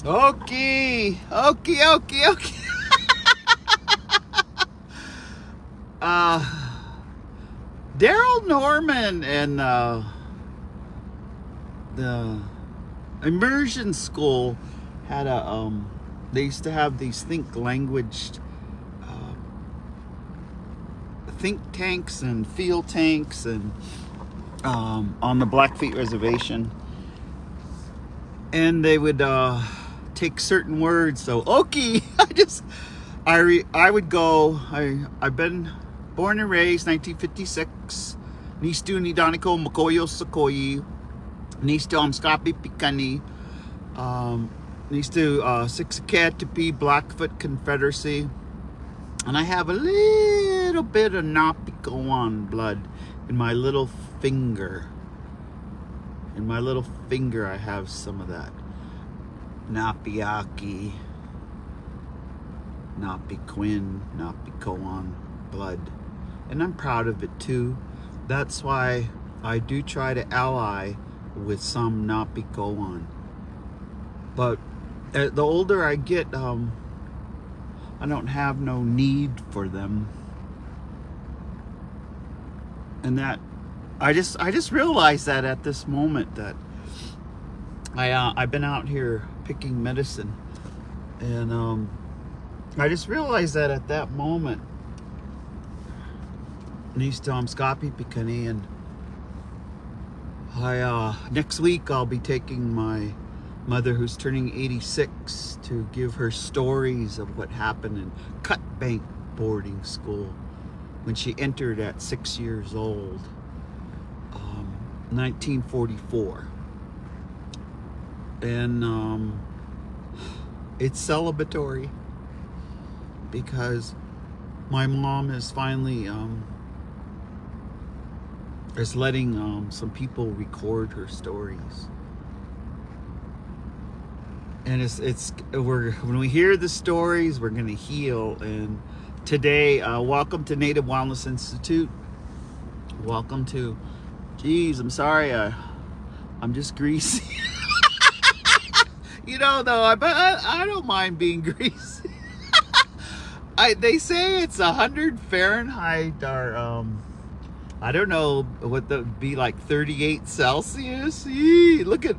Okay. Daryl Norman and the immersion school had they used to have these think tanks and field tanks and on the Blackfeet Reservation, and they would take certain words. So okay, I would go. I've been born and raised 1956. Nistu ni Daniko Makoyo Sakoyi. Nistu Amskapi Pikani. Nistu Sixakatapi Blackfoot Confederacy. And I have a little bit of Napikoan blood in my little finger. In my little finger, I have some of that Napiaki, Napiquin, Napikoan blood. And I'm proud of it too. That's why I do try to ally with some Napikoan. But the older I get, I don't have no need for them. And that I just realized that at this moment that I've been out here picking medicine, and I just realized that at that moment. Nistamskapi Pikani, and next week I'll be taking my mother, who's turning 86, to give her stories of what happened in Cut Bank boarding school when she entered at 6 years old, 1944. And it's celebratory because my mom is finally is letting some people record her stories. And when we hear the stories, we're gonna heal. And today, welcome to Native Wellness Institute. Welcome to, geez, I'm sorry, I'm just greasy. You know, though, I don't mind being greasy. They say it's 100 Fahrenheit, or I don't know what that would be, like 38 Celsius. Yee, look at,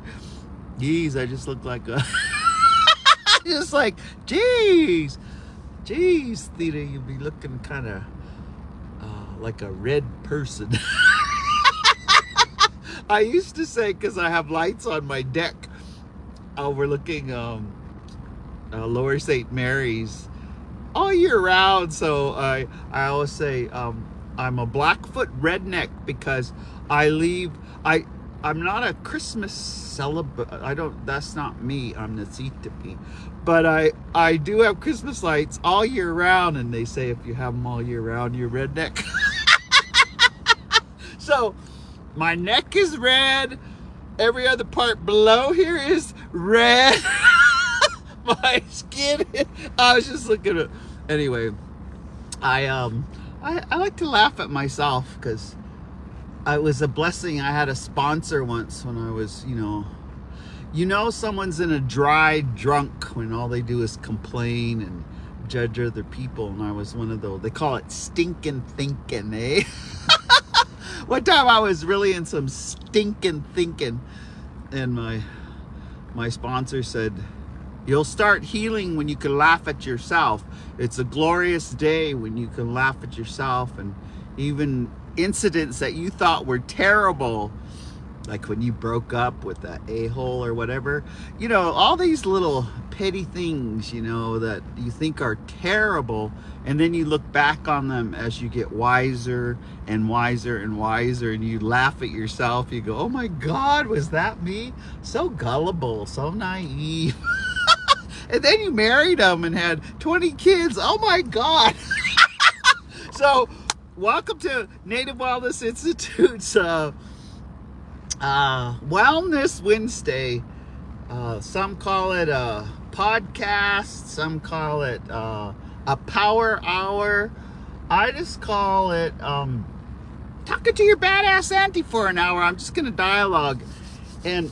geez, I just look like a. Just like, geez, Theda, you'll be looking kind of like a red person. I used to say, because I have lights on my deck overlooking Lower St. Mary's all year round, so I always say I'm a Blackfoot redneck because I'm not a Christmas celebrant. That's not me. I'm Nasitapi. But I do have Christmas lights all year round, and they say if you have them all year round, you're redneck. So my neck is red. Every other part below here is red. My skin, I was just looking at, anyway, I like to laugh at myself because it was a blessing. I had a sponsor once when I was, someone's in a dry drunk when all they do is complain and judge other people. And I was one of those. They call it stinking thinking, eh? One time I was really in some stinking thinking, and my sponsor said, "You'll start healing when you can laugh at yourself. It's a glorious day when you can laugh at yourself, and even incidents that you thought were terrible, like when you broke up with that a-hole or whatever, all these little petty things, that you think are terrible, and then you look back on them as you get wiser and wiser and wiser, and you laugh at yourself. You go, oh my God, was that me? So gullible, so naive." And then you married them and had 20 kids. Oh my God. So welcome to Native Wellness Institute's Wellness Wednesday. Some call it a podcast. Some call it a power hour. I just call it talking to your badass auntie for an hour. I'm just going to dialogue. And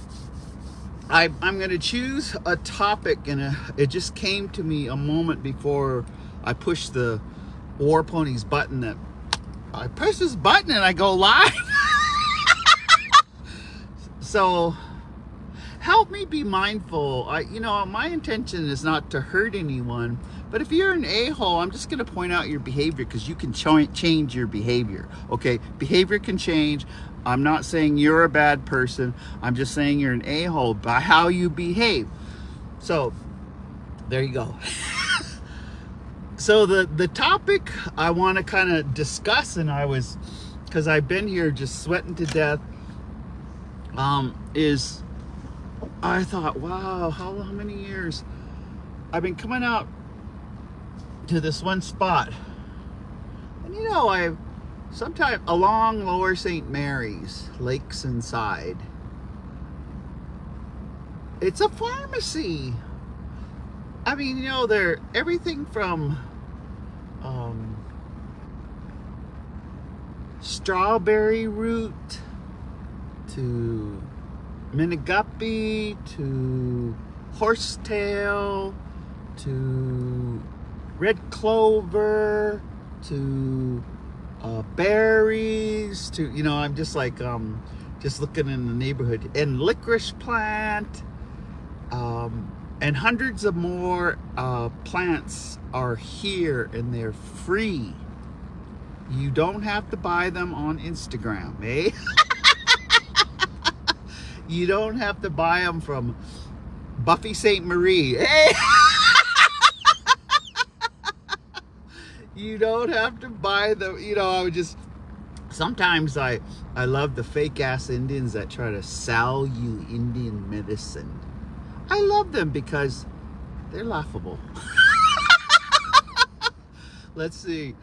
I'm going to choose a topic, and it just came to me a moment before I pushed the War Ponies button. That I push this button and I go live. So help me be mindful. My intention is not to hurt anyone, but if you're an a-hole, I'm just going to point out your behavior, because you can change your behavior. Okay, behavior can change. I'm not saying you're a bad person. I'm just saying you're an a-hole by how you behave. So there you go. So the topic I want to kind of discuss, and because I've been here just sweating to death, is I thought, wow, how many years I've been coming out to this one spot, and I've sometimes along Lower St. Mary's, Lakeside. It's a pharmacy. I mean, they're everything from strawberry root to Miniguppy to horsetail to red clover to berries to, I'm just like just looking in the neighborhood, and licorice plant, and hundreds of more plants are here, and they're free. You don't have to buy them on Instagram, eh? You don't have to buy them from Buffy St. Marie, eh? You don't have to buy them. I would just, sometimes I love the fake ass Indians that try to sell you Indian medicine. I love them because they're laughable. Let's see.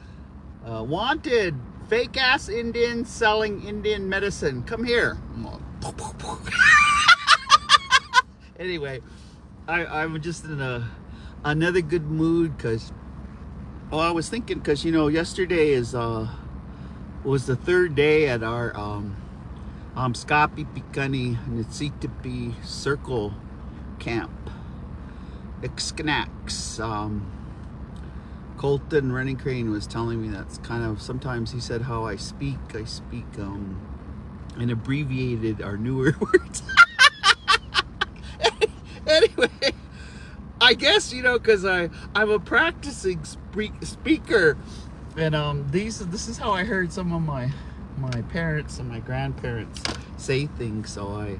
Wanted fake ass Indians selling Indian medicine. Come here. Anyway, I'm just in another good mood because, I was thinking, because yesterday was the third day at our Skapi Pikani Nitsitapi Circle Camp. Ixkanax. Colton Running Crane was telling me that's kind of, sometimes he said how I speak and abbreviated our newer words. Anyway, I guess, because I'm a practicing speaker, and this is how I heard some of my parents and my grandparents say things. So I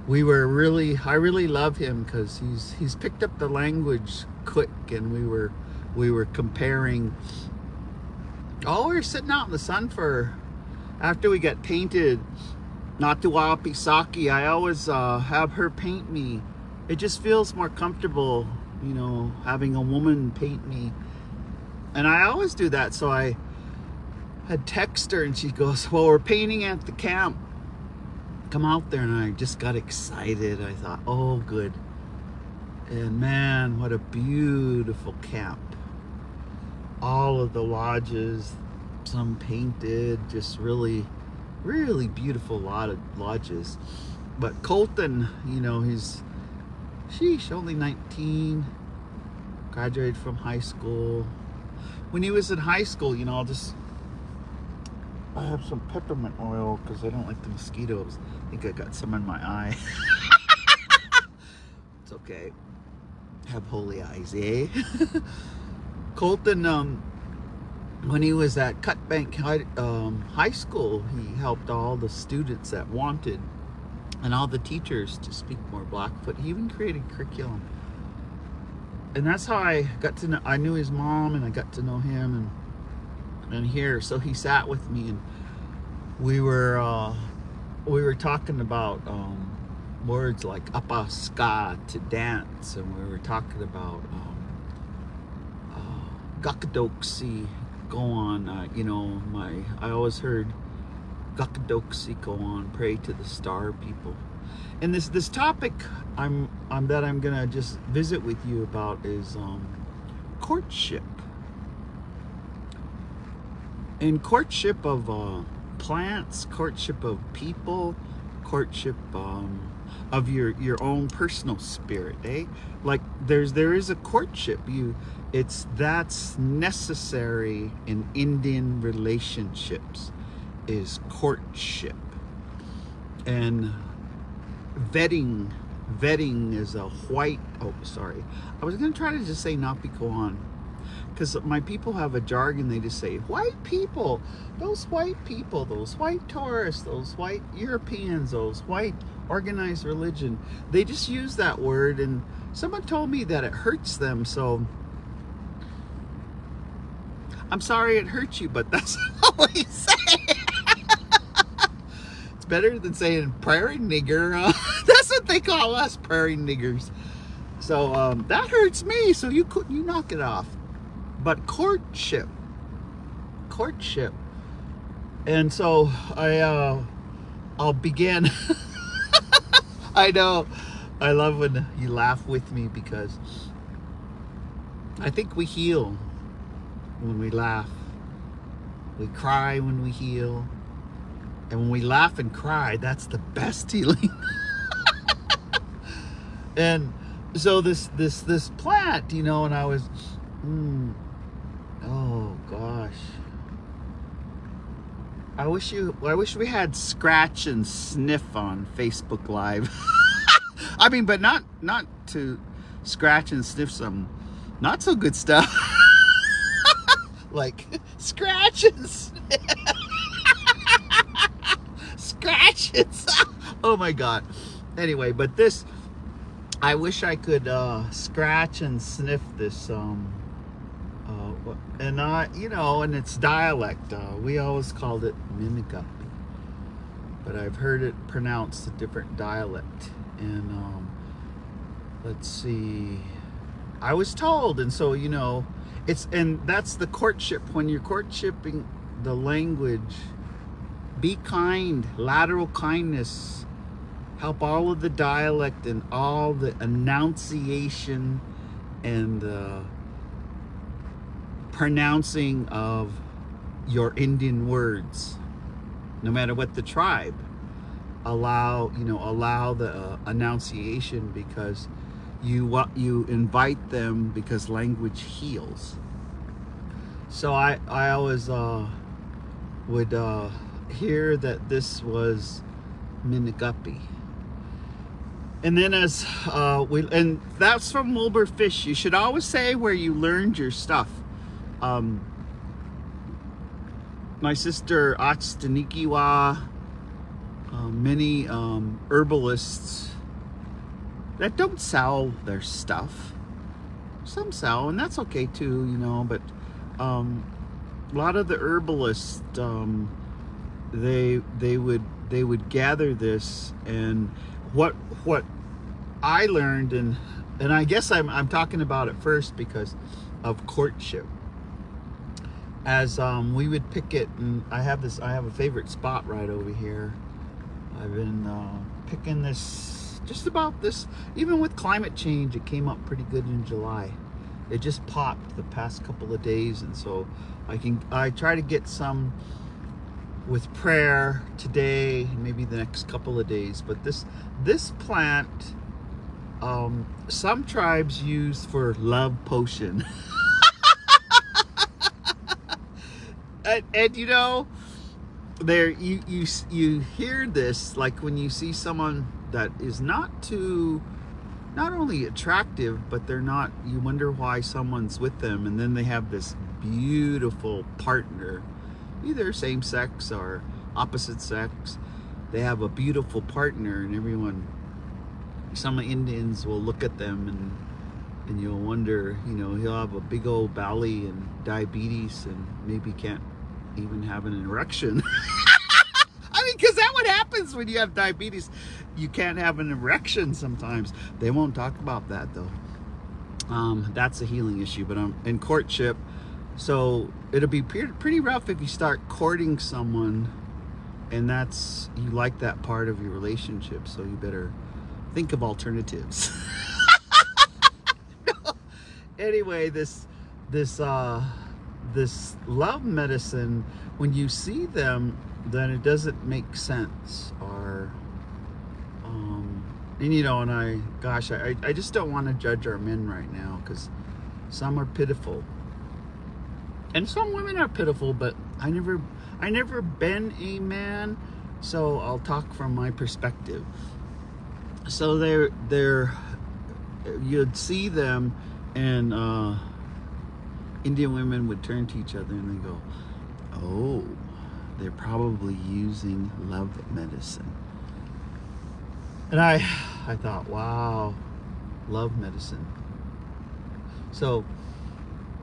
really love him because he's picked up the language quick, and we were comparing. We were sitting out in the sun after we got painted. Not to Wapisaki, I always have her paint me. It just feels more comfortable, having a woman paint me. And I always do that. So I had text her, and she goes, well, we're painting at the camp. Come out there. And I just got excited. I thought, oh, good. And man, what a beautiful camp. All of the lodges, some painted, just really, really beautiful lot of lodges. But Colton, sheesh, only 19, graduated from high school. When he was in high school, I have some peppermint oil because I don't like the mosquitoes. I think I got some in my eye. It's okay. Have holy eyes, eh? Colton, when he was at Cutbank High School, he helped all the students that wanted and all the teachers to speak more Blackfoot. He even created curriculum. And that's how I got to know, I knew his mom, and I got to know him and here. So he sat with me, and we were talking about words like apa ska, to dance, and we were talking about gakadoksi, go on. I always heard gakadoksi, go on, pray to the star people. And this topic I'm gonna just visit with you about is courtship. And courtship of plants, courtship of people, courtship of your own personal spirit, eh? Like there is a courtship. That's necessary in Indian relationships, is courtship. And vetting is a white, oh sorry, I was gonna try to just say not be go on, because my people have a jargon. They just say white people, those white tourists, those white Europeans, those white organized religion. They just use that word, and someone told me that it hurts them, so I'm sorry it hurts you, but that's how we say it. It's better than saying prairie nigger. That's what they call us, prairie niggers. So that hurts me, so you knock it off. But courtship. And so I'll begin. I know, I love when you laugh with me, because I think we heal when we laugh. We cry when we heal. And when we laugh and cry, that's the best healing. And so this plant, and I was, oh gosh. I wish we had scratch and sniff on Facebook Live. I mean, but not to scratch and sniff some not so good stuff. Like scratch and sniff. Scratch and oh my god. Anyway, but this, I wish I could scratch and sniff this and and it's dialect. We always called it Minagapi, but I've heard it pronounced a different dialect. And let's see, I was told, and so and that's the courtship. When you're courtshipping, the language, be kind, lateral kindness, help all of the dialect and all the enunciation and pronouncing of your Indian words, no matter what the tribe. Allow the enunciation, because you invite them, because language heals. So I always would hear that this was Minagapi. And then and that's from Wilbur Fish. You should always say where you learned your stuff. My sister Achstanikiwa, many herbalists that don't sell their stuff. Some sell, and that's okay too, but a lot of the herbalists, they would gather this. And what I learned, and I guess I'm talking about it first because of courtship. As we would pick it, and I have a favorite spot right over here. I've been picking this, just about this, even with climate change, it came up pretty good in July. It just popped the past couple of days, and so I try to get some with prayer today, maybe the next couple of days. But this plant, some tribes use for love potion. And there you hear this, like when you see someone that is not only attractive, but they're not, you wonder why someone's with them, and then they have this beautiful partner, either same sex or opposite sex. They have a beautiful partner, and some Indians will look at them and you'll wonder, he'll have a big old belly and diabetes and maybe can't even have an erection. I mean, because that's what happens when you have diabetes. You can't have an erection sometimes. They won't talk about that though. That's a healing issue. But in courtship, so it'll be pretty rough if you start courting someone and you like that part of your relationship. So you better think of alternatives. Anyway, this love medicine, when you see them, then it doesn't make sense, or And I just don't want to judge our men right now, because some are pitiful. And some women are pitiful, but I never been a man, so I'll talk from my perspective. So you'd see them, and Indian women would turn to each other and they go, "Oh, they're probably using love medicine." And I thought, wow, love medicine. So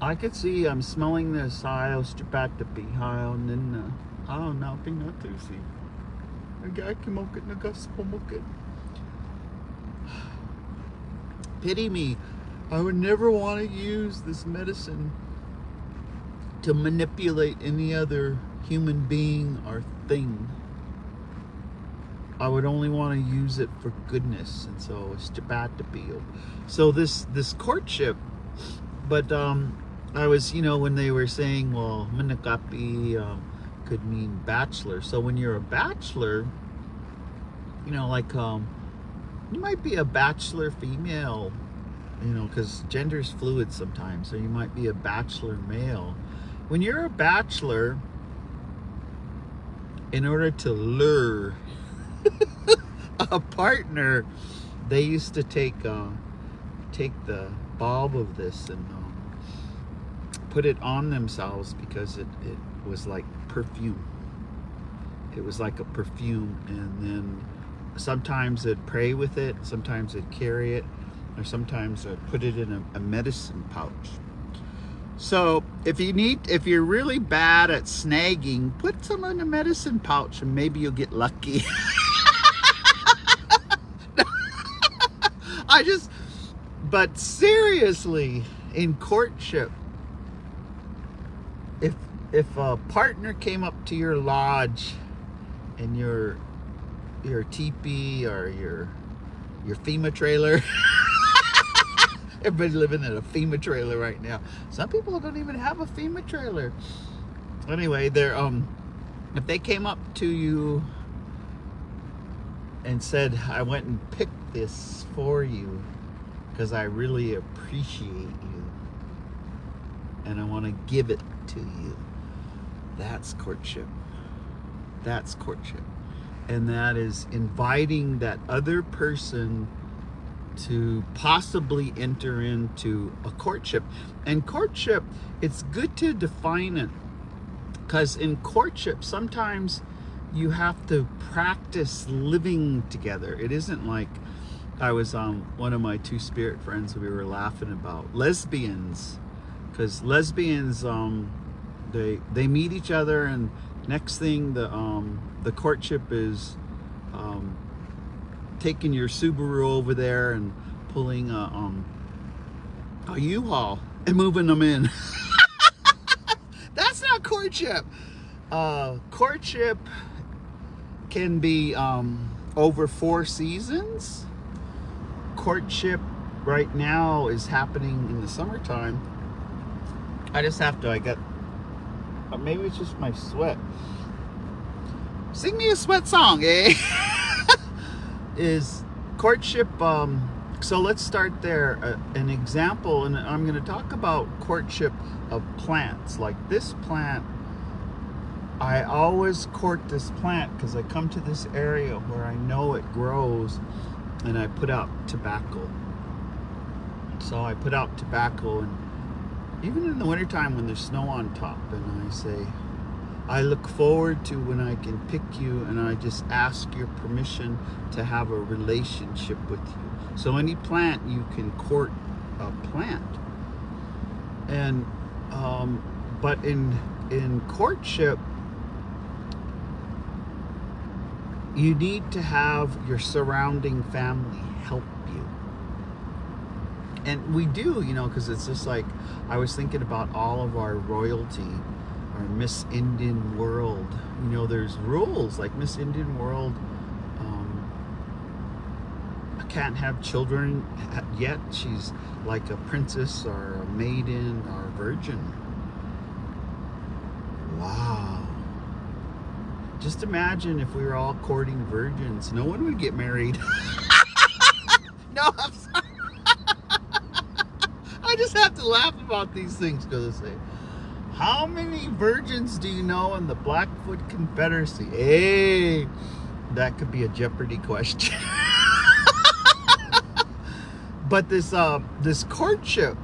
I could see I'm smelling this ayaw stripata pihaw and then now pinatusi. Nagakimokit nagaspumokit. Pity me. I would never want to use this medicine to manipulate any other human being or thing. I would only want to use it for goodness. And so it's stripata. So this courtship, but I was, when they were saying, well, manakapi could mean bachelor. So when you're a bachelor, you might be a bachelor female, because gender's fluid sometimes. So you might be a bachelor male. When you're a bachelor, in order to lure a partner, they used to take the bulb of this and put it on themselves, because it was like perfume. It was like a perfume, and then sometimes they'd pray with it, sometimes they'd carry it, or sometimes they'd put it in a medicine pouch. So if you're really bad at snagging, put some in a medicine pouch and maybe you'll get lucky. But seriously, in courtship, if a partner came up to your lodge in your teepee or your FEMA trailer, everybody's living in a FEMA trailer right now. Some people don't even have a FEMA trailer. Anyway, if they came up to you and said, "I went and picked this for you because I really appreciate you and I want to give it to you," that's courtship. That's courtship. And that is inviting that other person to possibly enter into a courtship. And courtship, it's good to define it, because in courtship sometimes you have to practice living together. It isn't like, I was one of my two spirit friends, we were laughing about lesbians, because lesbians they meet each other, and next thing the courtship is taking your Subaru over there and pulling a U-Haul and moving them in. That's not courtship. Courtship can be over 4 seasons. Courtship right now is happening in the summertime. Maybe it's just my sweat. Sing me a sweat song, eh? Is courtship, so let's start there. An example, and I'm going to talk about courtship of plants. Like this plant, I always court this plant because I come to this area where I know it grows, and I put out tobacco. So I put out tobacco, and even in the wintertime when there's snow on top, and I say, I look forward to when I can pick you, and I just ask your permission to have a relationship with you. So any plant, you can court a plant. And but in courtship, you need to have your surrounding family help you. And we do, because it's just like, I was thinking about all of our royalty, our Miss Indian World. There's rules, like Miss Indian World, I can't have children yet. She's like a princess or a maiden or a virgin. Wow. Just imagine if we were all courting virgins. No one would get married. No, I'm sorry. I just have to laugh about these things because they say, how many virgins do you know in the Blackfoot Confederacy? Hey, that could be a Jeopardy question. But this courtship,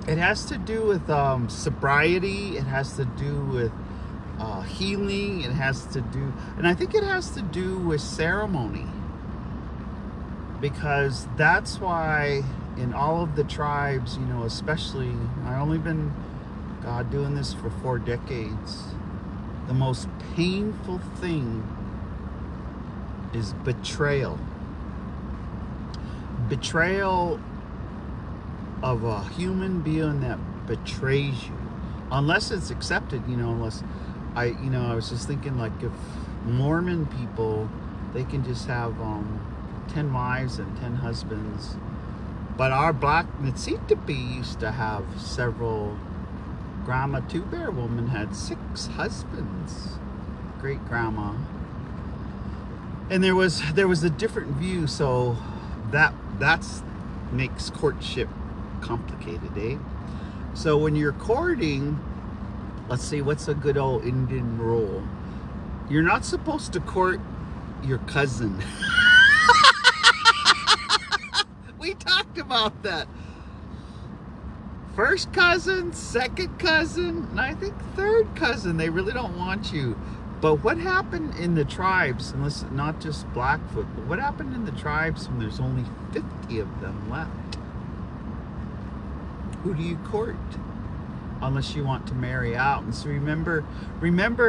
it has to do with sobriety. It has to do with healing. It has to do, and I think it has to do with ceremony, because that's why in all of the tribes, especially, I've only been doing this for 4 decades. The most painful thing is betrayal. Betrayal of a human being that betrays you, unless it's accepted, unless I was just thinking, like, if Mormon people, they can just have 10 wives and 10 husbands, but our Black Nitsitapi used to have several. Grandma Two Bear woman had 6 husbands, great grandma, and there was a different view, so that's makes courtship complicated, eh? So when you're courting, let's see, what's a good old Indian rule? You're not supposed to court your cousin. We talked about that. First cousin, second cousin, and I think third cousin, they really don't want you. But what happened in the tribes, unless not just Blackfoot, but what happened in the tribes when there's only 50 of them left? Who do you court? Unless you want to marry out. And so remember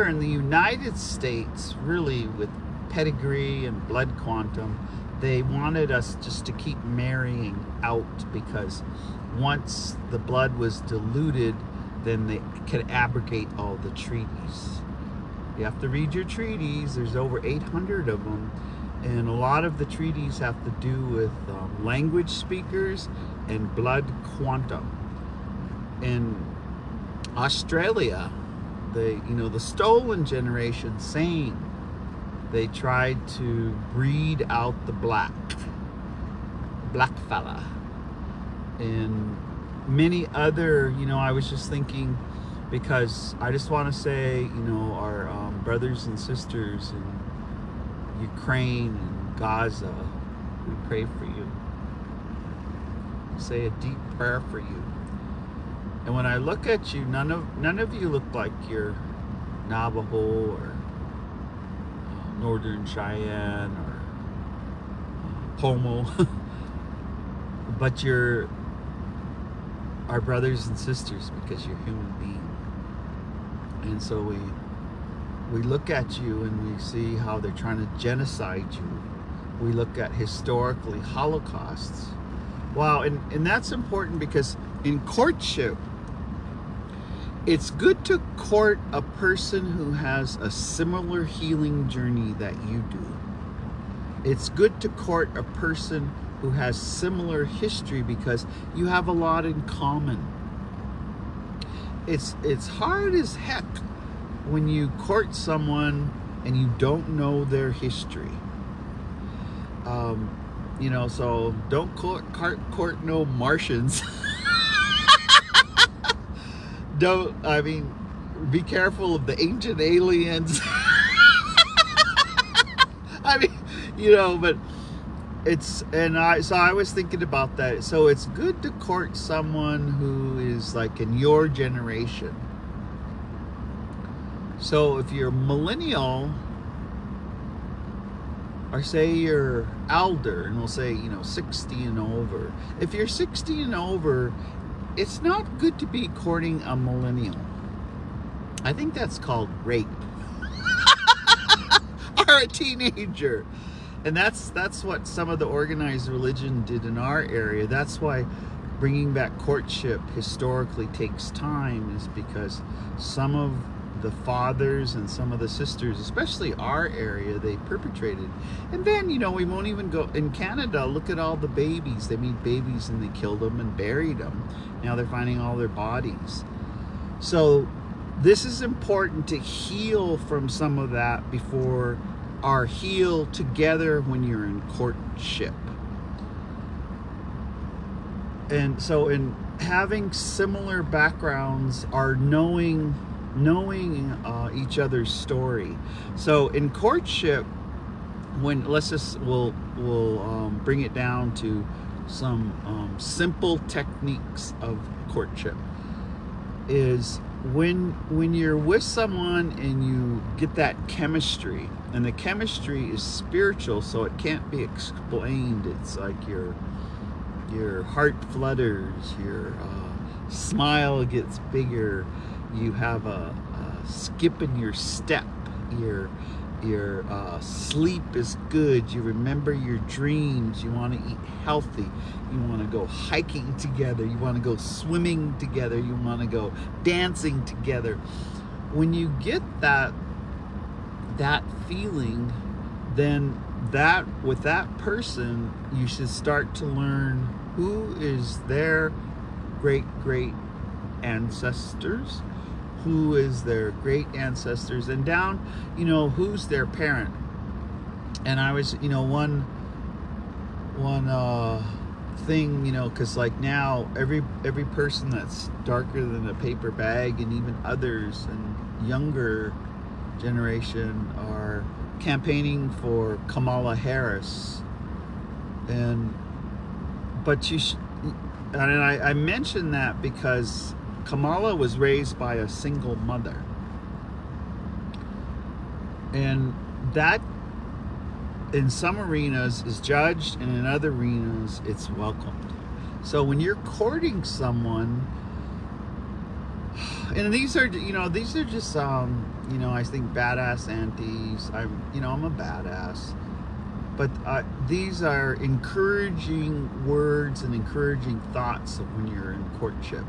in the United States, really, with pedigree and blood quantum, they wanted us just to keep marrying out, because once the blood was diluted, then they could abrogate all the treaties. You have to read your treaties. There's over 800 of them. And a lot of the treaties have to do with language speakers and blood quantum. In Australia, the stolen generation, same. They tried to breed out the black fella. And many other, I was just thinking, because I just want to say, our brothers and sisters in Ukraine and Gaza, we pray for you. Say a deep prayer for you. And when I look at you, none of you look like you're Navajo or Northern Cheyenne or Pomo, but you're our brothers and sisters because you're human beings. And so we look at you and we see how they're trying to genocide you. We look at historically Holocausts. Wow, and that's important, because in courtship, it's good to court a person who has a similar healing journey that you do. It's good to court a person who has similar history, because you have a lot in common. It's hard as heck when you court someone and you don't know their history. So don't court no Martians. Be careful of the ancient aliens. But I was thinking about that. So it's good to court someone who is like in your generation. So if you're millennial, or say you're elder, and we'll say, 60 and over. If you're 60 and over, it's not good to be courting a millennial. I think that's called rape. Or a teenager. And that's what some of the organized religion did in our area. That's why bringing back courtship historically takes time, is because some of the fathers and some of the sisters, especially our area, they perpetrated. And then, we won't even go in Canada. Look at all the babies. They made babies and they killed them and buried them. Now they're finding all their bodies. So this is important to heal from some of that before are healed together when you're in courtship. And so in having similar backgrounds are knowing each other's story. So in courtship, when we'll bring it down to some simple techniques of courtship, is when you're with someone and you get that chemistry, and the chemistry is spiritual, so it can't be explained. It's like your heart flutters, your smile gets bigger, you have a skip in your step, your sleep is good, you remember your dreams, you want to eat healthy, you want to go hiking together, you want to go swimming together, you want to go dancing together. When you get that feeling, then with that person, you should start to learn who is their great ancestors, who is their great ancestors, and down, who's their parent. And I was, one thing, because like now every person that's darker than a paper bag, and even others and younger generation, are campaigning for Kamala Harris. But I mention that because Kamala was raised by a single mother, and that in some arenas is judged, and in other arenas it's welcomed. So when you're courting someone, and these are just I think badass aunties. I'm a badass, but these are encouraging words and encouraging thoughts of when you're in courtship.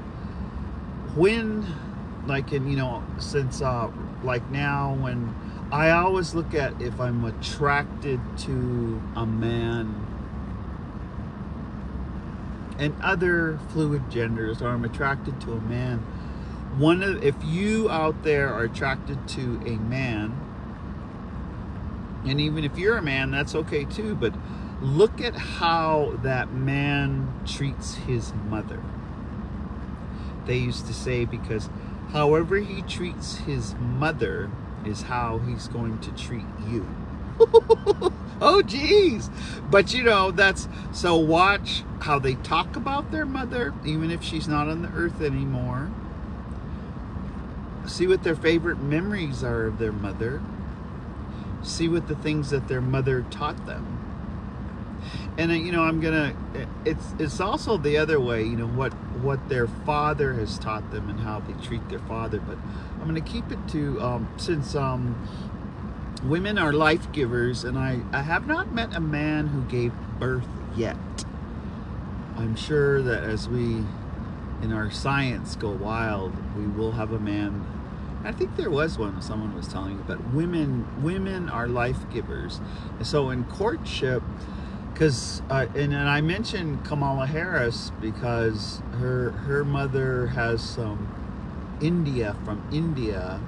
When, since like now, when I always look at if I'm attracted to a man and other fluid genders, or I'm attracted to a man. If you out there are attracted to a man, and even if you're a man, that's okay too, but look at how that man treats his mother. They used to say, because however he treats his mother is how he's going to treat you. Oh geez. But so watch how they talk about their mother, even if she's not on the earth anymore. See what their favorite memories are of their mother. See what the things that their mother taught them. And it's also the other way, what their father has taught them and how they treat their father. But I'm going to keep it to, since women are life givers, and I have not met a man who gave birth yet. I'm sure that as we, in our science, go wild, we will have a man. I think there was one someone was telling me, but women are life givers. So in courtship, because and I mentioned Kamala Harris because her mother has some from India,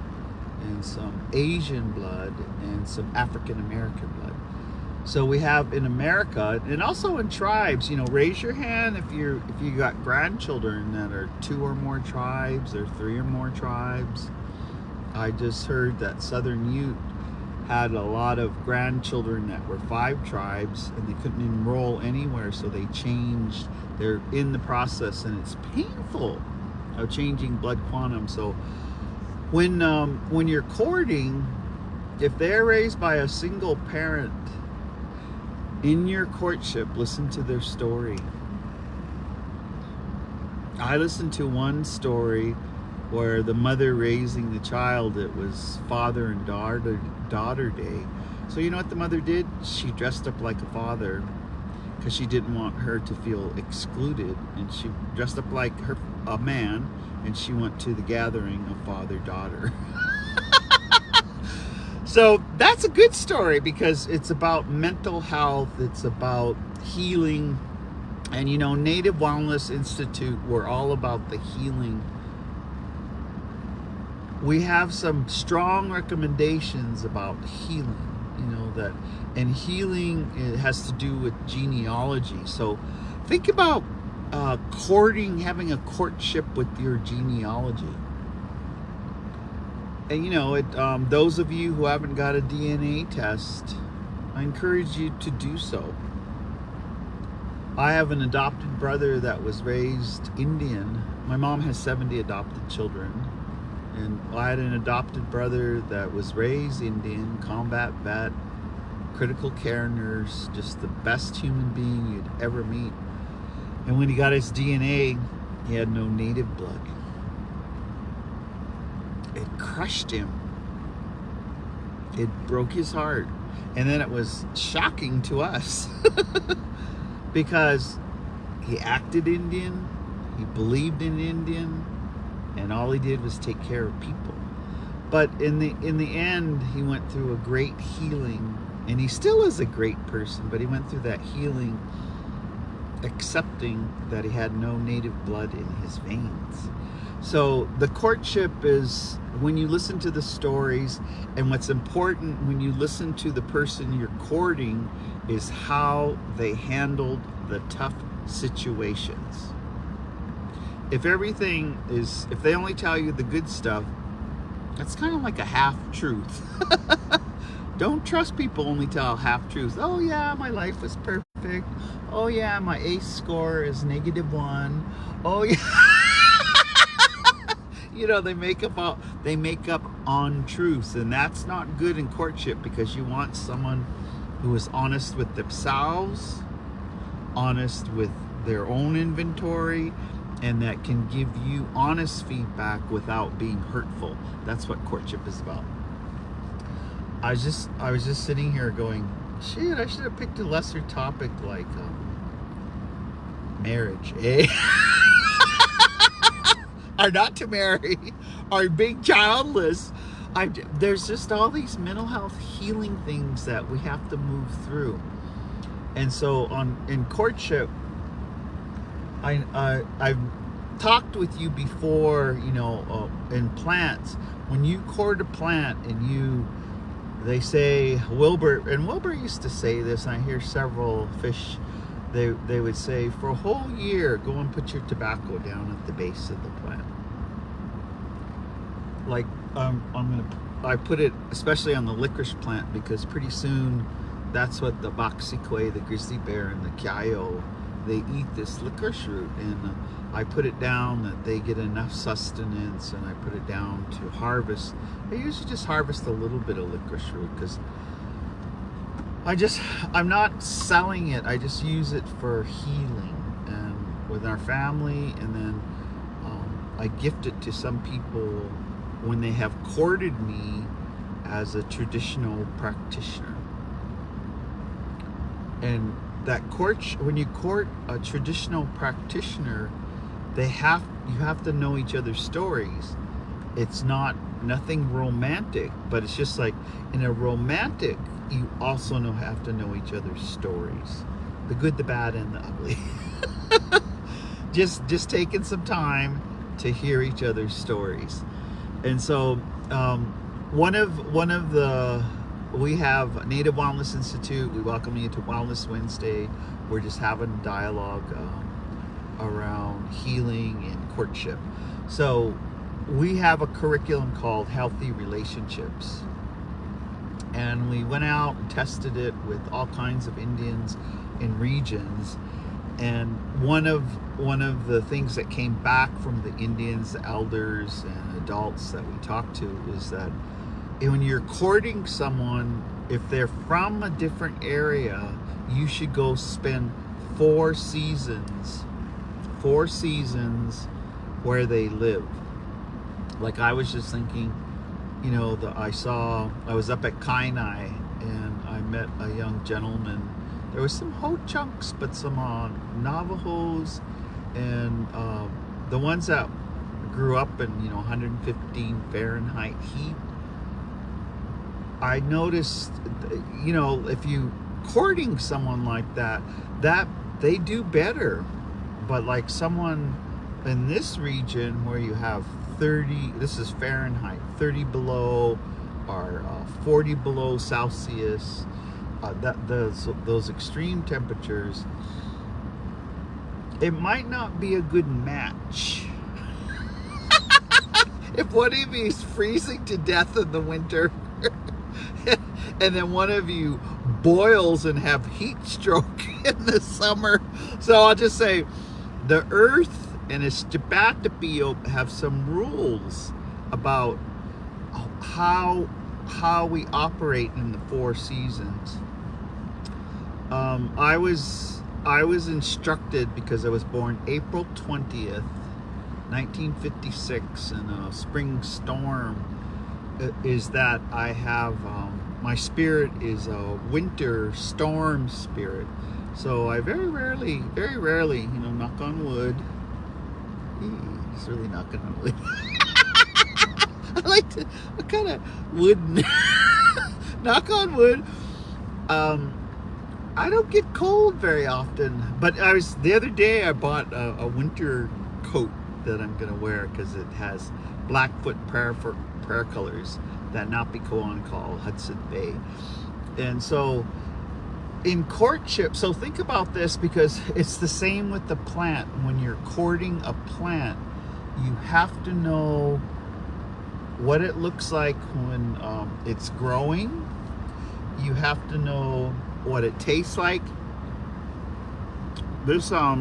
and some Asian blood, and some African American blood. So we have in America, and also in tribes, raise your hand if you got grandchildren that are 2 or more tribes or 3 or more tribes. I just heard that Southern Ute had a lot of grandchildren that were 5 tribes, and they couldn't enroll anywhere, so they changed. They're in the process, and it's painful of changing blood quantum. So when you're courting, if they're raised by a single parent, in your courtship, listen to their story. I listened to one story where the mother raising the child, it was father and daughter day. So you know what the mother did? She dressed up like a father because she didn't want her to feel excluded, and she dressed up like a man, and she went to the gathering of father-daughter. So that's a good story because it's about mental health, it's about healing, and Native Wellness Institute, we're all about the healing. We have some strong recommendations about healing. that, and healing, it has to do with genealogy. So think about courting, having a courtship with your genealogy. And those of you who haven't got a DNA test, I encourage you to do so. I have an adopted brother that was raised Indian. My mom has 70 adopted children. And I had an adopted brother that was raised Indian, combat vet, critical care nurse, just the best human being you'd ever meet. And when he got his DNA, he had no native blood. It crushed him. It broke his heart. And then it was shocking to us because he acted Indian, he believed in Indian, and all he did was take care of people. But in the end, he went through a great healing, and he still is a great person, but he went through that healing accepting that he had no native blood in his veins. So the courtship is when you listen to the stories, and what's important when you listen to the person you're courting is how they handled the tough situations. If they only tell you the good stuff, that's kind of like a half truth. Don't trust people only tell half truths. Oh yeah, my life was perfect. Oh yeah, my ACE score is -1. Oh yeah. They make up on truths, and that's not good in courtship, because you want someone who is honest with themselves, honest with their own inventory, and that can give you honest feedback without being hurtful. That's what courtship is about. I was just sitting here going, shit, I should have picked a lesser topic like marriage, eh? Or not to marry, or being childless. There's just all these mental health healing things that we have to move through. And so in courtship, I've talked with you before, in plants. When you court a plant and they say, Wilbur used to say this, and I hear several fish, they would say, for a whole year, go and put your tobacco down at the base of the plant. Like, I put it especially on the licorice plant, because pretty soon that's what the boxicue, the grizzly bear, and the kyayo, they eat this licorice root, and I put it down that they get enough sustenance, and I put it down to harvest. I usually just harvest a little bit of licorice root, because I'm not selling it, I just use it for healing and with our family, and then I gift it to some people when they have courted me as a traditional practitioner. And that when you court a traditional practitioner, you have to know each other's stories. It's nothing romantic, but it's just like in a romantic, you also have to know each other's stories, the good, the bad, and the ugly. just taking some time to hear each other's stories. And so we have Native Wellness Institute. We welcome you to Wellness Wednesday. We're just having a dialogue around healing and courtship. So we have a curriculum called Healthy Relationships, and we went out and tested it with all kinds of Indians in regions. And one of the things that came back from the Indians, the elders and adults that we talked to, is that when you're courting someone, if they're from a different area, you should go spend 4 seasons where they live. Like, I was just thinking, I was up at Kainai, and I met a young gentleman. There was some Ho-Chunks, but some Navajos, and the ones that grew up in 115 Fahrenheit heat. I noticed, if you courting someone like that they do better. But like someone in this region where you have 30, this is Fahrenheit, 30 below, are 40 below Celsius. Those extreme temperatures, it might not be a good match. If one of you is freezing to death in the winter, and then one of you boils and have heat stroke in the summer. So I'll just say, the Earth and its Jabatapi have some rules about how we operate in the 4 seasons. I was instructed, because I was born April 20th, 1956, in a spring storm, is that I have my spirit is a winter storm spirit. So I very rarely, knock on wood. He's really knocking on wood. I kind of wouldn't knock on wood. I don't get cold very often, but the other day I bought a winter coat that I'm gonna wear, because it has Blackfoot prayer colors that Napicoan call Hudson Bay. And so in courtship, so think about this, because it's the same with the plant. When you're courting a plant, you have to know what it looks like when it's growing. You have to know what it tastes like. This I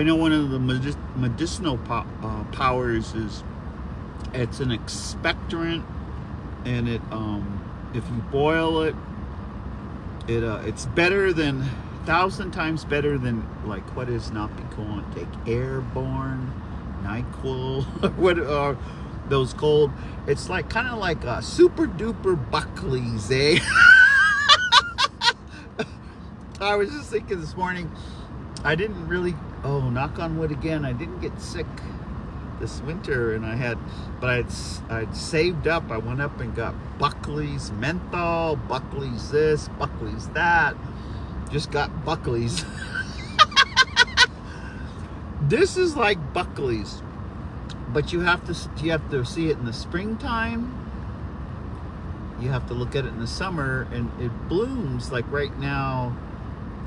know one of the medicinal powers is it's an expectorant, and it if you boil it, it's better than 1,000 times better than, like, what is Napicoan? Take Airborne, NyQuil, what are those cold? It's like kind of like a super duper Buckley's, eh? I was just thinking this morning, I didn't really, knock on wood again, I didn't get sick this winter, and I'd saved up. I went up and got Buckley's menthol, Buckley's this, Buckley's that. Just got Buckley's. This is like Buckley's, but you have to see it in the springtime. You have to look at it in the summer, and it blooms. Like right now,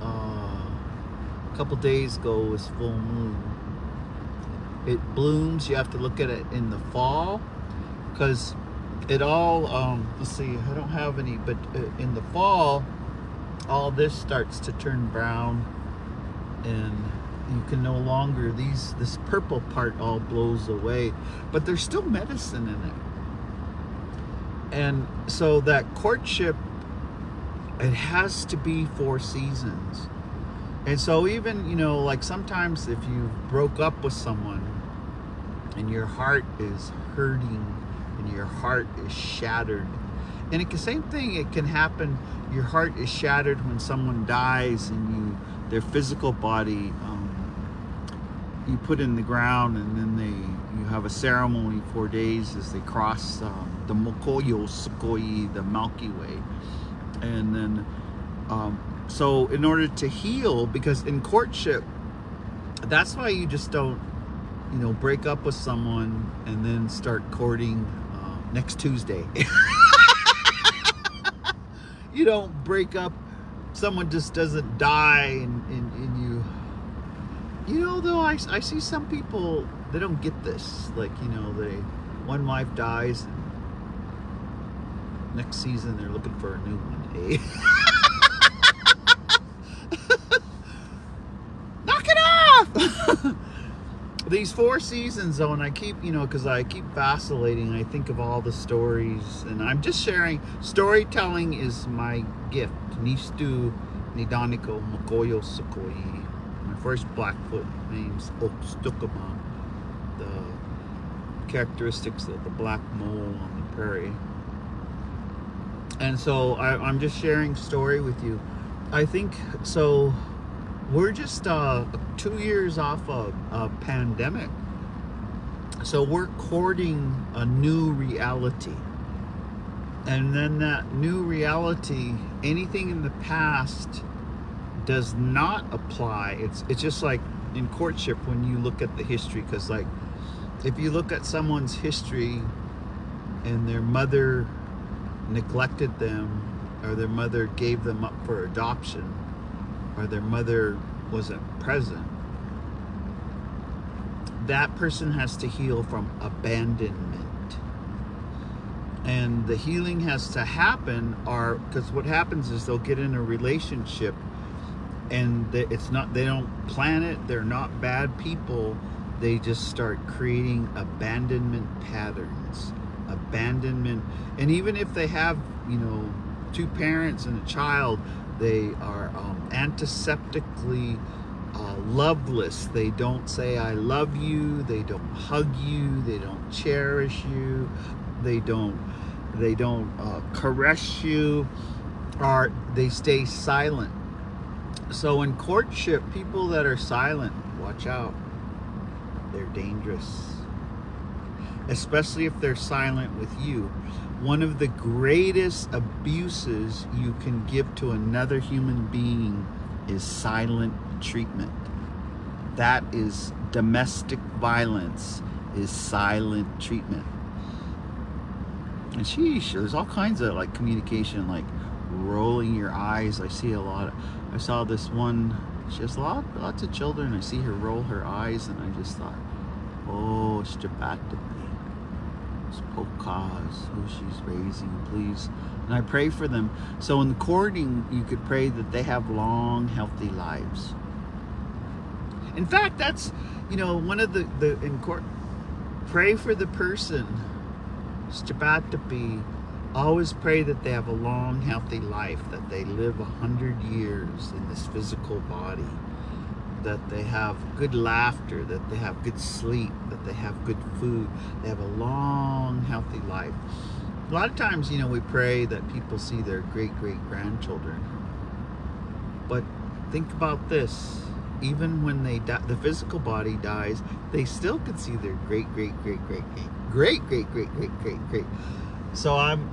a couple days ago was full moon. It blooms. You have to look at it in the fall, because it all, let's see, I don't have any, but in the fall, all this starts to turn brown, and you can no longer, this purple part all blows away, but there's still medicine in it. And so that courtship, it has to be 4 seasons. And so even, like sometimes if you broke up with someone and your heart is hurting and your heart is shattered, and same thing, it can happen, your heart is shattered when someone dies, and their physical body, you put in the ground, and then you have a ceremony 4 days as they cross the Mokoyo Sukoi, the Milky Way. And then so in order to heal, because in courtship, that's why you just don't break up with someone and then start courting next Tuesday. You don't break up, someone just doesn't die, and though I see some people, they don't get this, like, one wife dies, and next season they're looking for a new one, eh? Knock it off! These 4 seasons, though, and I keep, because I keep vacillating, I think of all the stories, and I'm just sharing. Storytelling is my gift. Nistu Nidaniko Mokoyo Sukoi. My first Blackfoot name's Okstukama, the characteristics of the black mole on the prairie. And so I'm just sharing story with you. I think, so we're just 2 years off a pandemic. So we're courting a new reality. And then that new reality, anything in the past does not apply. It's just like in courtship when you look at the history, because like if you look at someone's history, and their mother neglected them, or their mother gave them up for adoption, or their mother wasn't present, that person has to heal from abandonment. And the healing has to happen, or because what happens is they'll get in a relationship and it's not, they don't plan it, they're not bad people, they just start creating abandonment patterns. Abandonment. And even if they have, you know, two parents and a child, they are antiseptically loveless. They don't say I love you, they don't hug you, they don't cherish you, they don't caress you, or they stay silent. So in courtship, people that are silent, watch out, they're dangerous, especially if they're silent with you. One of the greatest abuses you can give to another human being is silent treatment. That is domestic violence, is silent treatment. And sheesh, there's all kinds of like communication, like rolling your eyes. I saw this one, she has lots of children. I see her roll her eyes, and I just thought, oh, Shabbat, Pokas, who she's raising, please. And I pray for them. So in the courting, you could pray that they have long, healthy lives. In fact, that's, you know, one of the in court, pray for the person. Shabbat, always pray that they have a long, healthy life, that they live 100 years in this physical body, that they have good laughter, that they have good sleep, that they have good food, they have a long, healthy life. A lot of times, you know, we pray that people see their great-great-grandchildren. But think about this. Even when they die, the physical body dies, they still can see their great-great-great-great-great-great-great-great-great. So I'm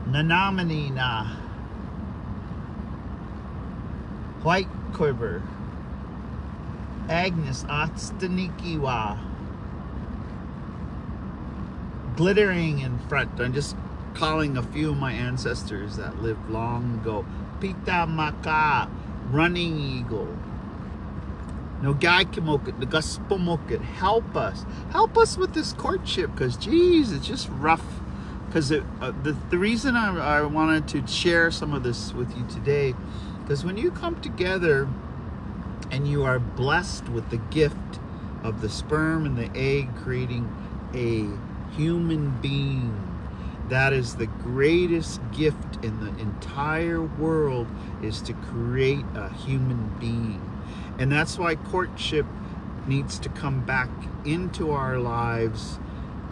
Nanamani na White Quiver, Agnes Atstanikiwa, glittering in front. I'm just calling a few of my ancestors that lived long ago. Pita Maka, Running Eagle. No guy Kimokit, the gospel mokit. Help us with this courtship, because geez, it's just rough. Because the reason I wanted to share some of this with you today, because when you come together and you are blessed with the gift of the sperm and the egg creating a human being, that is the greatest gift in the entire world, is to create a human being. And that's why courtship needs to come back into our lives,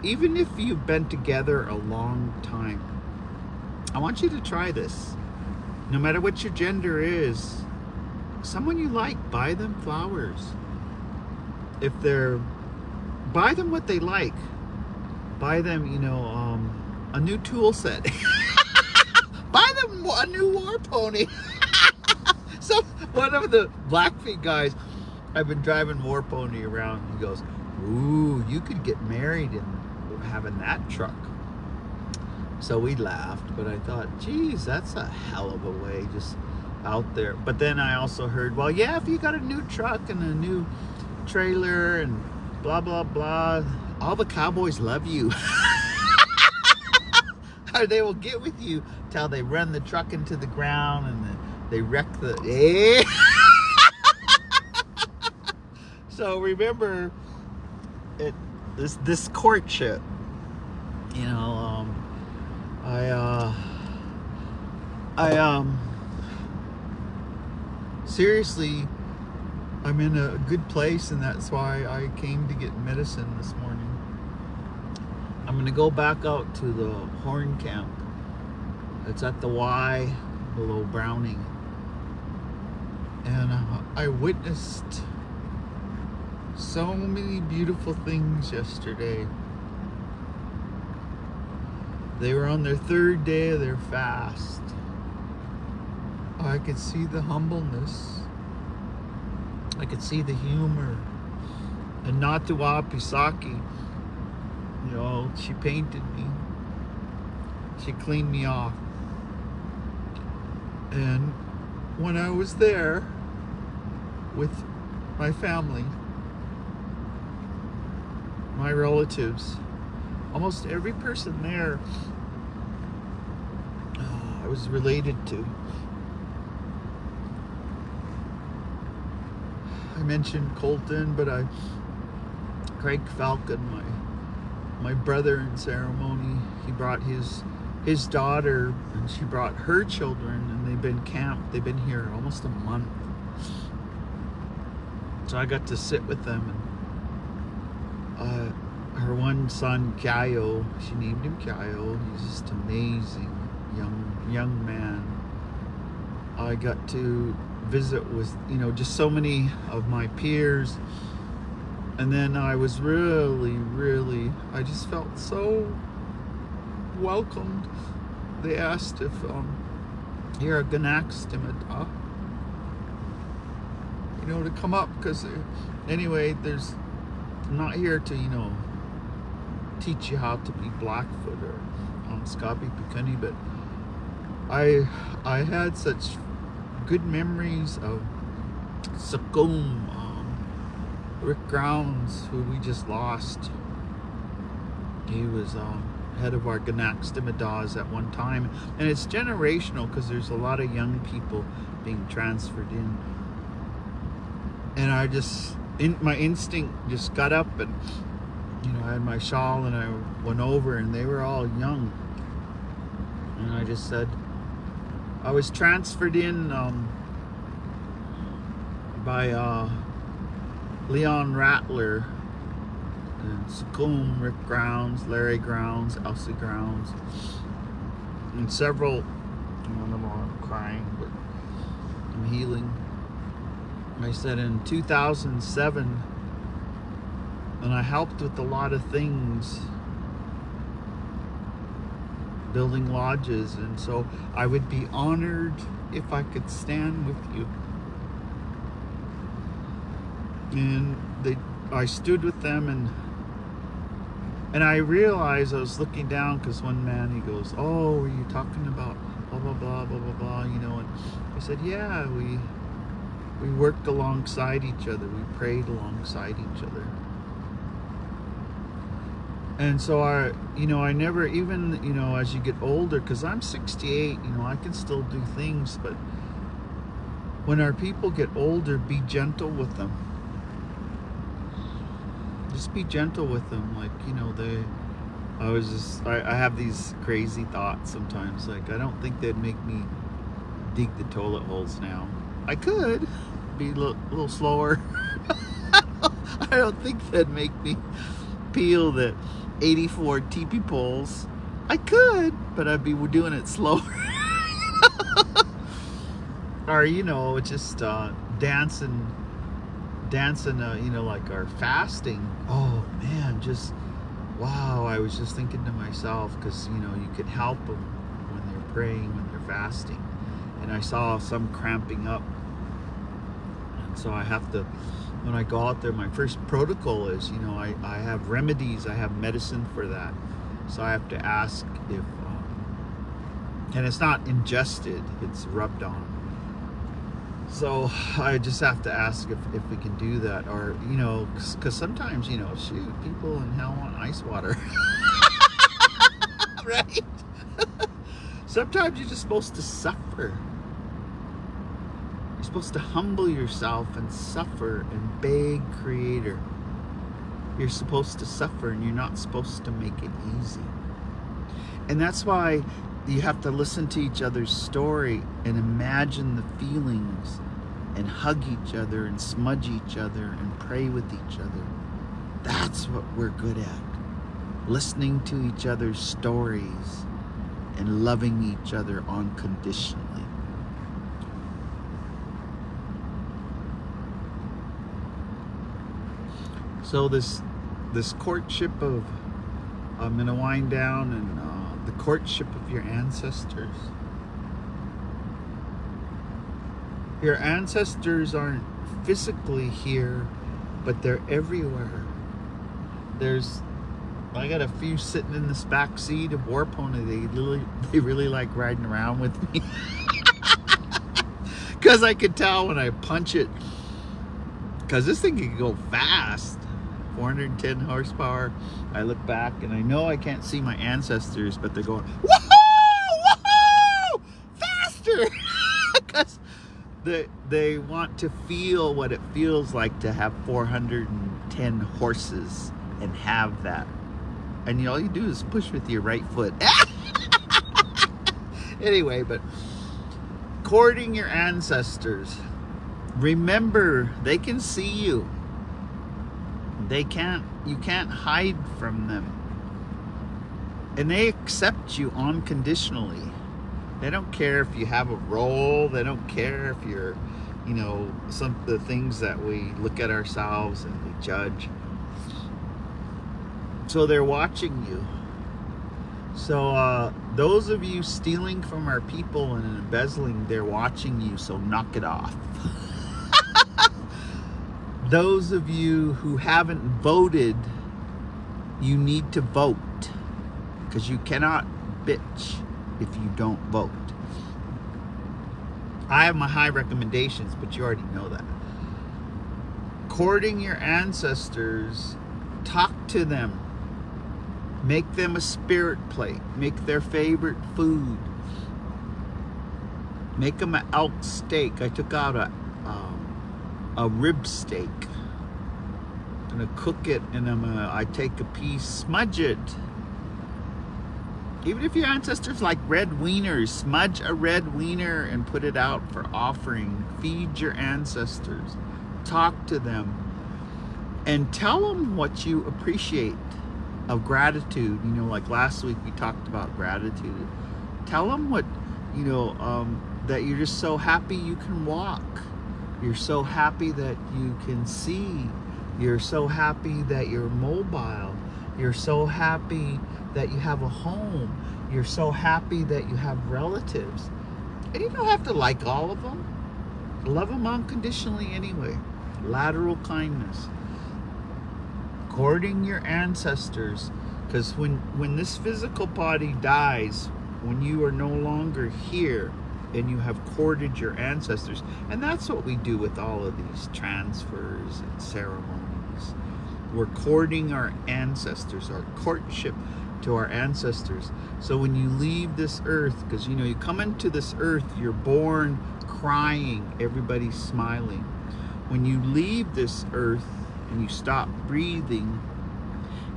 even if you've been together a long time. I want you to try this. No matter what your gender is, someone you like, buy them flowers. If they're, buy them what they like. Buy them, you know, a new tool set. Buy them a new war pony. So one of the Blackfeet guys, I've been driving war pony around. He goes, "Ooh, you could get married in having that truck." So we laughed, but I thought, geez, that's a hell of a way, just out there. But then I also heard, well, yeah, if you got a new truck and a new trailer and blah, blah, blah, all the cowboys love you. Or they will get with you till they run the truck into the ground and they wreck the... So remember, this courtship, you know, seriously, I'm in a good place, and that's why I came to get medicine this morning. I'm gonna go back out to the Horn Camp. It's at the Y below Browning, and I witnessed so many beautiful things yesterday. They were on their third day of their fast. I could see the humbleness. I could see the humor. And Natuwa Pisaki, you know, she painted me. She cleaned me off. And when I was there with my family, my relatives, almost every person there I was related to. I mentioned Colton, but Craig Falcon, my brother in ceremony, he brought his daughter, and she brought her children, and they've been camped. They've been here almost a month. So I got to sit with them, and her one son, Kyayo, she named him Kyayo. He's just amazing young man. I got to visit with, just so many of my peers. And then I was really, I just felt so welcomed. They asked if you're a Ganaxtimata, to come up, because anyway, I'm not here to, teach you how to be Blackfoot or on Skabi Pikuni, but I had such good memories of Sakum, Rick Grounds, who we just lost. He was head of our Ganaxtimidas at one time, and it's generational because there's a lot of young people being transferred in. And my instinct just got up, and I had my shawl, and I went over, and they were all young, and I just said, I was transferred in by Leon Rattler and Sakum, Rick Grounds, Larry Grounds, Elsie Grounds, and several. I'm crying, but I'm healing. I said in 2007, and I helped with a lot of things, building lodges, and so I would be honored if I could stand with you. And I stood with them, and I realized, I was looking down, because one man, he goes, "Oh, were you talking about blah blah blah blah blah blah?" And I said, "Yeah, we worked alongside each other. We prayed alongside each other." And so I never, even, as you get older, because I'm 68, I can still do things, but when our people get older, be gentle with them. Just be gentle with them. Like, I have these crazy thoughts sometimes. Like, I don't think they'd make me dig the toilet holes now. I could be a little slower. I don't think they'd make me peel the 84 teepee poles. I could, but I'd be doing it slower. Or, just dancing, like our fasting. Oh man, just wow. I was just thinking to myself, because you could help them when they're praying, when they're fasting, and I saw some cramping up, and so I have to, when I go out there, my first protocol is, I have remedies, I have medicine for that. So I have to ask if, and it's not ingested, it's rubbed on. So I just have to ask if we can do that, or, because sometimes, shoot, people in hell want ice water. Right? Sometimes you're just supposed to suffer. You're supposed to humble yourself and suffer and beg Creator. You're supposed to suffer, and you're not supposed to make it easy. And that's why you have to listen to each other's story and imagine the feelings and hug each other and smudge each other and pray with each other. That's what we're good at. Listening to each other's stories and loving each other unconditionally. So this courtship of, I'm going to wind down, and the courtship of your ancestors. Your ancestors aren't physically here, but they're everywhere. There's I got a few sitting in this back seat of War Pony. They really like riding around with me. Because I could tell when I punch it. Because this thing can go fast. 410 horsepower. I look back and I know I can't see my ancestors, but they're going, woohoo! Woohoo! Faster! Because they want to feel what it feels like to have 410 horses and have that. And all you do is push with your right foot. Anyway, but courting your ancestors. Remember, they can see you. You can't hide from them. And they accept you unconditionally. They don't care if you have a role. They don't care if you're, some of the things that we look at ourselves and we judge. So they're watching you. So those of you stealing from our people and embezzling, they're watching you, so knock it off. Those of you who haven't voted, you need to vote, because you cannot bitch if you don't vote. I have my high recommendations, but you already know that. Courting your ancestors, talk to them. Make them a spirit plate. Make their favorite food. Make them an elk steak. I took out a rib steak. I'm gonna cook it, and I take a piece, smudge it. Even if your ancestors like red wieners, smudge a red wiener and put it out for offering. Feed your ancestors. Talk to them. And tell them what you appreciate of gratitude. Like last week we talked about gratitude. Tell them what, that you're just so happy you can walk. You're so happy that you can see. You're so happy that you're mobile. You're so happy that you have a home. You're so happy that you have relatives. And you don't have to like all of them. Love them unconditionally anyway. Lateral kindness. Courting your ancestors. Because when this physical body dies, when you are no longer here, and you have courted your ancestors. And that's what we do with all of these transfers and ceremonies. We're courting our ancestors, our courtship to our ancestors. So when you leave this earth, because you come into this earth, you're born crying, everybody's smiling. When you leave this earth and you stop breathing,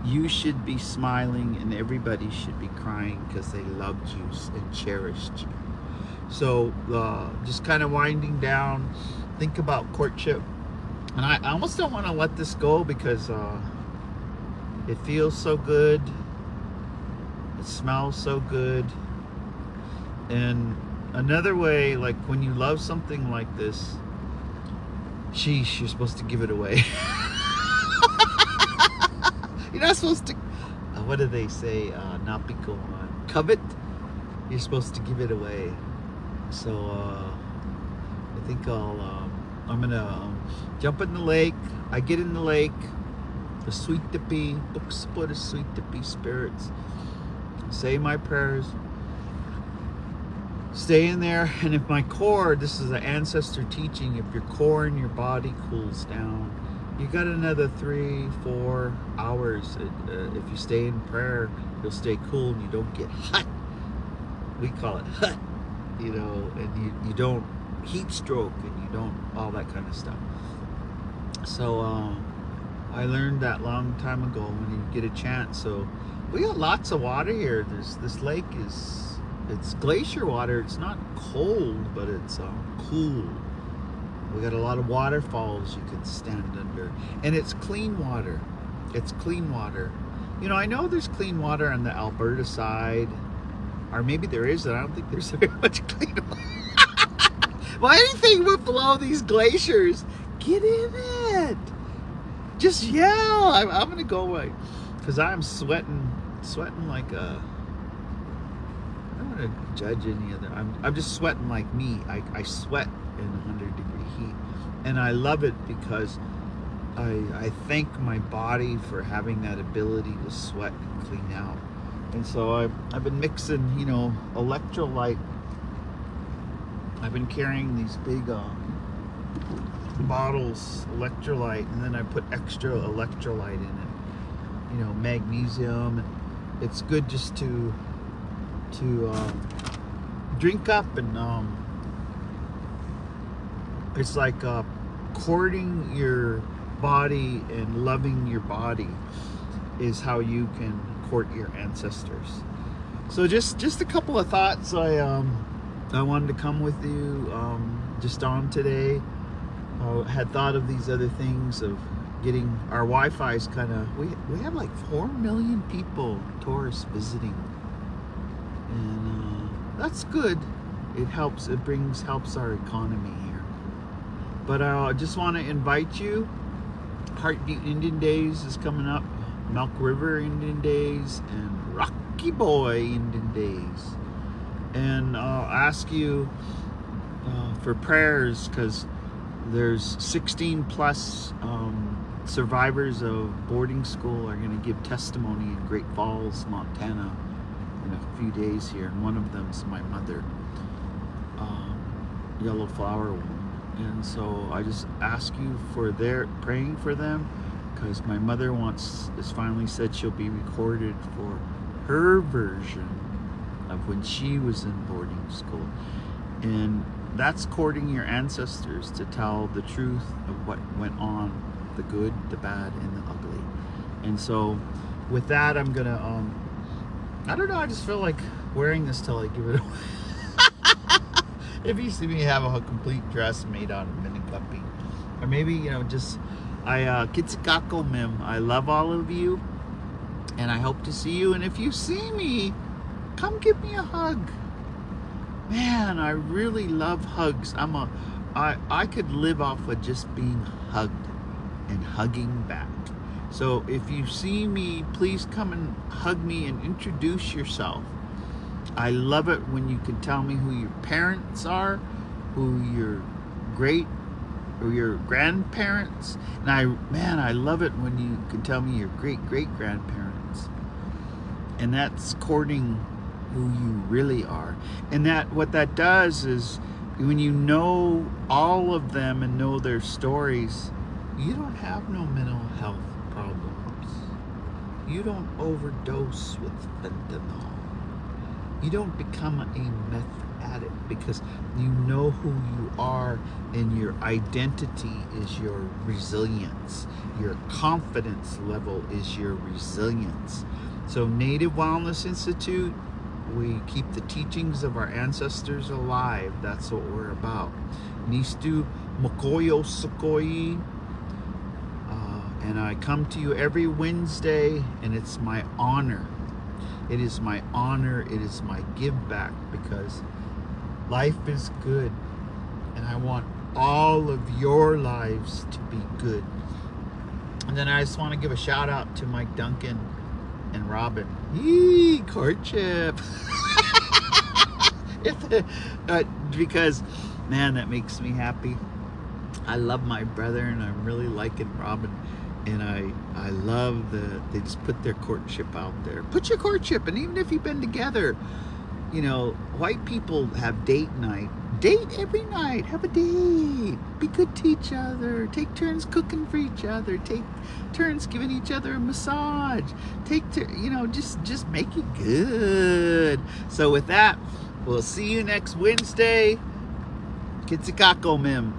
you should be smiling and everybody should be crying because they loved you and cherished you. So just kind of winding down, think about courtship. And I almost don't want to let this go because it feels so good. It smells so good. And another way, like when you love something like this, sheesh, you're supposed to give it away. You're not supposed to, what do they say? Not be on covet. You're supposed to give it away. So I think I'm gonna jump in the lake. I get in the lake. The sweet dippy books for the sweet dippy spirits. Say my prayers. Stay in there, and if my core, this is an ancestor teaching, if your core in your body cools down, you got another 3-4 hours. If you stay in prayer, you'll stay cool and you don't get hot. We call it hot. And you don't heat stroke, and you don't all that kind of stuff. So I learned that long time ago when you get a chance. So we got lots of water here. This lake it's glacier water. It's not cold, but it's cool. We got a lot of waterfalls you can stand under, and it's clean water. It's clean water. I know there's clean water on the Alberta side. Or maybe there is, and I don't think there's very much clean water. Well, anything below these glaciers, get in it. Just yell. I'm going to go away. Because I'm sweating like a... I don't want to judge any other... I'm just sweating like me. I sweat in 100-degree heat. And I love it because I thank my body for having that ability to sweat and clean out. And so I've been mixing, you know, electrolyte. I've been carrying these big bottles, electrolyte, and then I put extra electrolyte in it. You know, magnesium. And it's good just to drink up, and it's like courting your body and loving your body is how you can court your ancestors. So just a couple of thoughts I wanted to come with you just on today. Had thought of these other things of getting our Wi-Fi's kind of, we have like 4 million people, tourists visiting, and that's good. It helps, helps our economy here. But I just want to invite you. Heartbeat Indian Days is coming up, Milk River Indian Days, and Rocky Boy Indian Days. And I'll ask you for prayers, because there's 16 plus survivors of boarding school are going to give testimony in Great Falls, Montana in a few days here, and one of them's my mother, Yellow Flower Woman. And so I just ask you for praying for them, because my mother has finally said she'll be recorded for her version of when she was in boarding school. And that's courting your ancestors to tell the truth of what went on, the good, the bad, and the ugly. And so with that, I'm gonna I don't know, I just feel like wearing this till I give it away. If you see me have a complete dress made out of minicuppy, or maybe, you know, just Kitsikako Mim. I love all of you, and I hope to see you. And if you see me, come give me a hug. Man, I really love hugs. I could live off of just being hugged and hugging back. So if you see me, please come and hug me and introduce yourself. I love it when you can tell me who your parents are, who your great or your grandparents. And I love it when you can tell me your great-great-grandparents. And that's courting who you really are. And what that does is, when you know all of them and know their stories, you don't have no mental health problems. You don't overdose with fentanyl. You don't become a meth addict, because you know who you are, and your identity is your resilience. Your confidence level is your resilience. So Native Wellness Institute, we keep the teachings of our ancestors alive. That's what we're about. Nistu Mokoyo Sukoi. And I come to you every Wednesday, and it's my honor. It is my honor. It is my give back, because life is good, and I want all of your lives to be good. And then I just want to give a shout out to Mike Duncan and Robin. Yee, courtship. Because, man, that makes me happy. I love my brother, and I'm really liking Robin. And I love they just put their courtship out there. Put your courtship, and even if you've been together, you know, white people have date night. Date every night. Have a date. Be good to each other. Take turns cooking for each other. Take turns giving each other a massage. Just make it good. So with that, we'll see you next Wednesday. Kitsikako Mim.